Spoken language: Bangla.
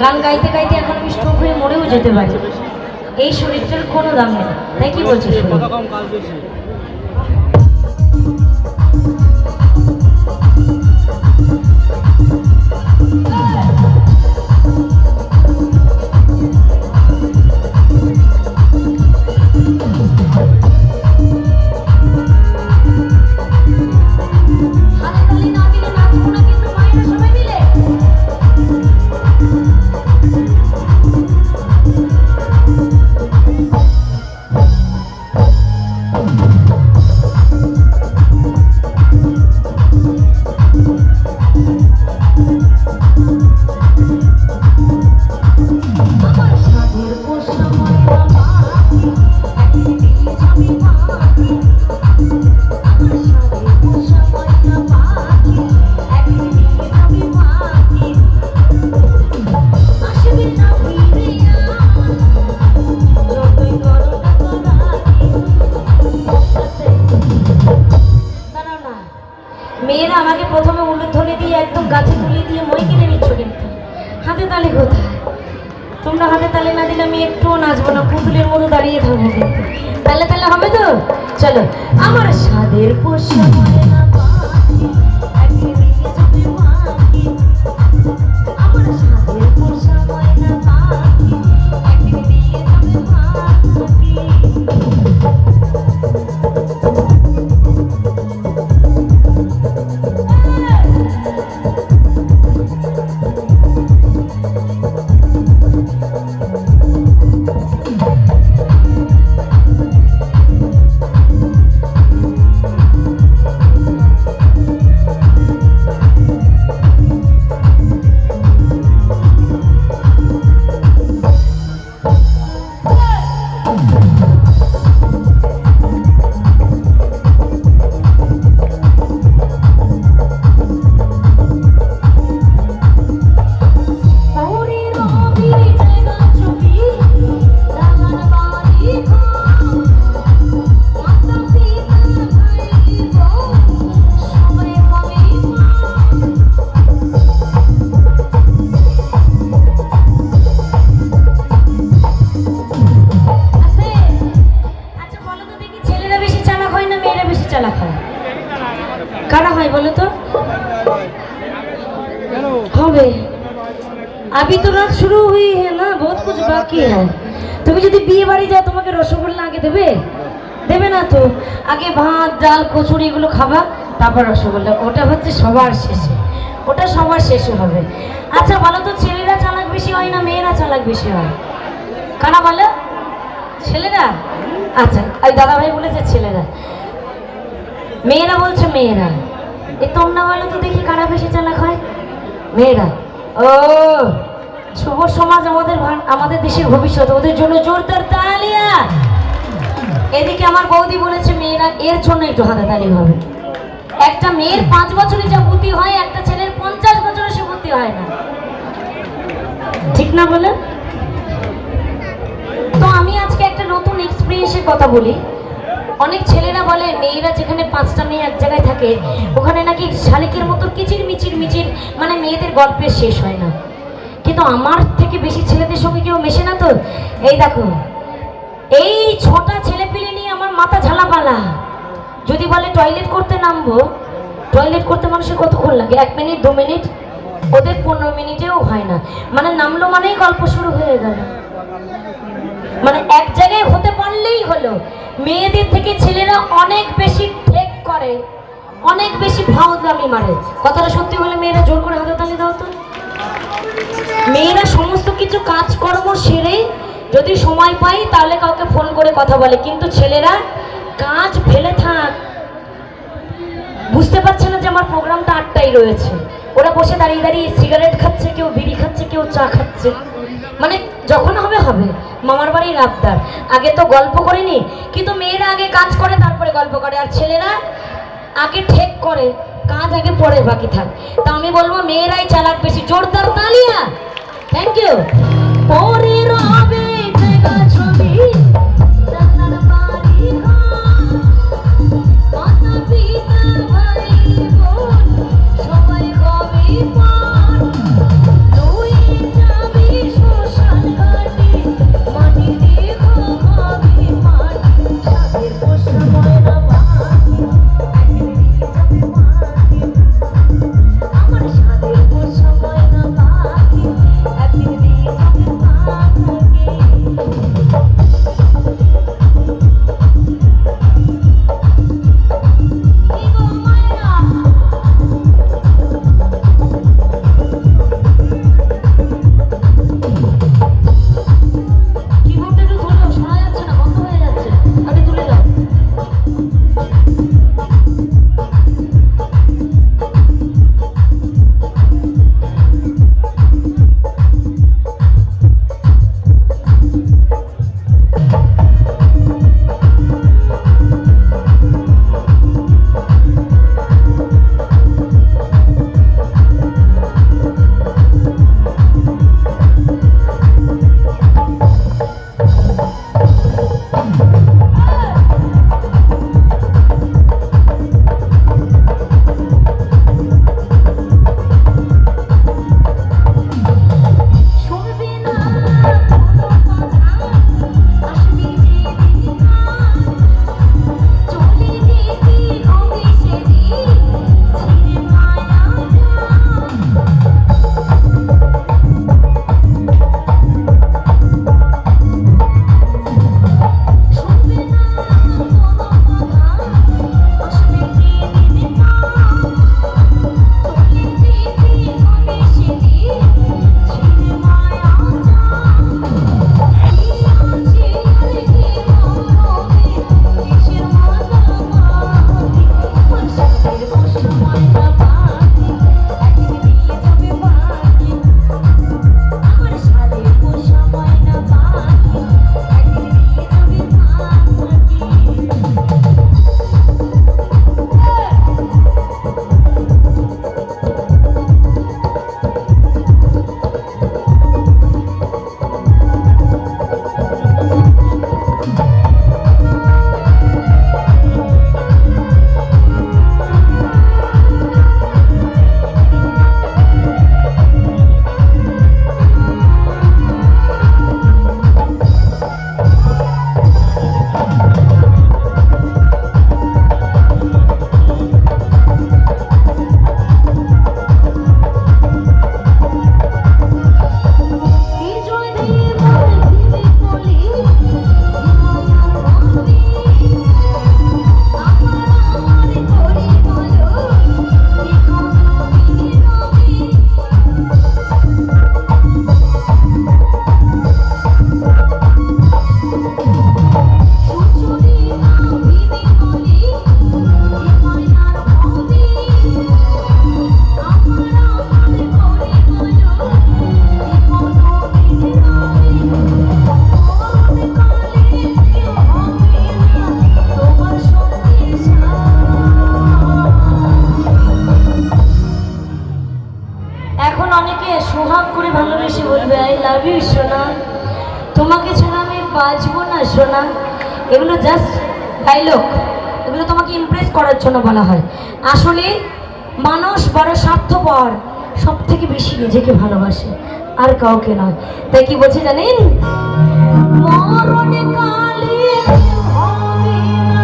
গান গাইতে গাইতে এখন আমি স্ট্রোক হয়ে মরেও যেতে পারি। এই শরীরটার কোনো দাম নেই, তাই কি বলছিস? মেয়েরা আমাকে প্রথমে উলুধ্বনি দিয়ে একদম গাছে তুলে দিয়ে মই কিনে নিচ্ছ, কিন্তু হাতে তালি কোথায়? তোমরা হাতে তালি না দিলে আমি একটুও নাচবো না, পুতুলের মতো দাঁড়িয়ে থাকবো। কিন্তু তাহলে তাহলে হবে তো? চলো। আমার স্বাদের পোষা মনে না পাখি, একদিন নিয়ে যাবে মাটি। আমার স্বাদের পোষা মনে না পাখি, একদিন নিয়ে যাবে মাটি। কারা হয় বলো তো? হবে। अभी तो रात शुरू हुई है ना, बहुत कुछ बाकी है। তুমি যদি বিয়ে বাড়ি যাও তোমাকে রসগোল্লা আগে দেবে? দেবে না তো। আগে ভাত ডাল কচুরি এগুলো খাবা, তারপর রসগোল্লা। ওটা হচ্ছে সবার শেষে, ওটা সবার শেষে হবে। আচ্ছা বলো তো, ছেলেরা চালাক বেশি হয় না মেয়েরা চালাক বেশি হয়? কারা বলো? ছেলেরা। আচ্ছা ওই দাদা ভাই বলেছে ছেলেরা, মেয়েরা বলছে মেয়েরা। তোমরা বলো তো দেখি কারা বেশি চালাক হয়? মেয়েরা। ও যুব সমাজ আমাদের দেশের ভবিষ্যৎ, ওদের জন্য জোরদার তালিয়া। এদিকে আমার বৌদি বলেছে মেয়েরা, এর জন্য একটু হাতাতালি হবে। একটা মেয়ের 5 বছরে যা বুদ্ধি হয়, একটা ছেলের 50 বছরে সে বুদ্ধি হয় না, ঠিক না বলে? তো আমি আজকে একটা নতুন এক্সপিরিয়েন্সের কথা বলি। অনেক ছেলেরা বলে মেয়েরা যেখানে 5টা মেয়ে এক জায়গায় থাকে ওখানে নাকি শালিকের মতো কিচির মিচির মিচির, মানে মেয়েদের গল্পের শেষ হয় না। কিন্তু আমার থেকে বেশি ছেলেদের সঙ্গে কেউ মেশে না তো। এই দেখো, এই 6টা ছেলে পিলে নিয়ে আমার মাথা ঝালাপালা। যদি বলে টয়লেট করতে নামবো, টয়লেট করতে মানুষের কতক্ষণ লাগে? 1 মিনিট 2 মিনিট, ওদের 15 মিনিটেও হয় না। মানে নামলো মানেই গল্প শুরু হয়ে গেল। মানে এক জায়গায় হতে পারলেই হলো। মেয়েদের থেকে ছেলেরা অনেক বেশি ঠেক করে, অনেক বেশি ভাওদামি মারে। কথাটা সত্যি বলে মেয়েরা জোর করে হাততালি দাও তো। মেয়েরা সমস্ত কিছু কাজকর্ম সেরে যদি সময় পাই তাহলে কাউকে ফোন করে কথা বলে, কিন্তু ছেলেরা কাজ ফেলে থাক। বুঝতে পারছে না যে আমার প্রোগ্রামটা 8টায় রয়েছে। ওরা বসে দাঁড়িয়ে দাঁড়িয়ে সিগারেট খাচ্ছে, কেউ বিড়ি খাচ্ছে, কেউ চা খাচ্ছে। মানে যখন হবে হবে, মামার বাড়ির আবদার। আগে তো গল্প করিনি, কিন্তু মেয়েরা আগে কাজ করে তারপরে গল্প করে, আর ছেলেরা আগে ঠেক করে, কাজ আগে পরে বাকি থাক। তা আমি বলবো মেয়েরাই চালাক বেশি। জোরদার তালিয়া। Thank you. পরে রবে জায়গা ছবি রান্নার বাড়ি ঘর, মাতা পিতা ভাই বোন সবাই হবে পর, তুই যাবি আই লাভ ইউ সোনা, তোমাকে ছাড়া আমি বাঁচবো না সোনা। এগুলো জাস্ট ডায়লগ, এগুলো তোমাকে ইমপ্রেস করার জন্য বলা হয়। আসলে মানুষ বড় স্বার্থপর, সব থেকে বেশি নিজেকে ভালোবাসে, আর কাউকে নয়। তাই কি বলছে জানেন, মরণে কালে হবে না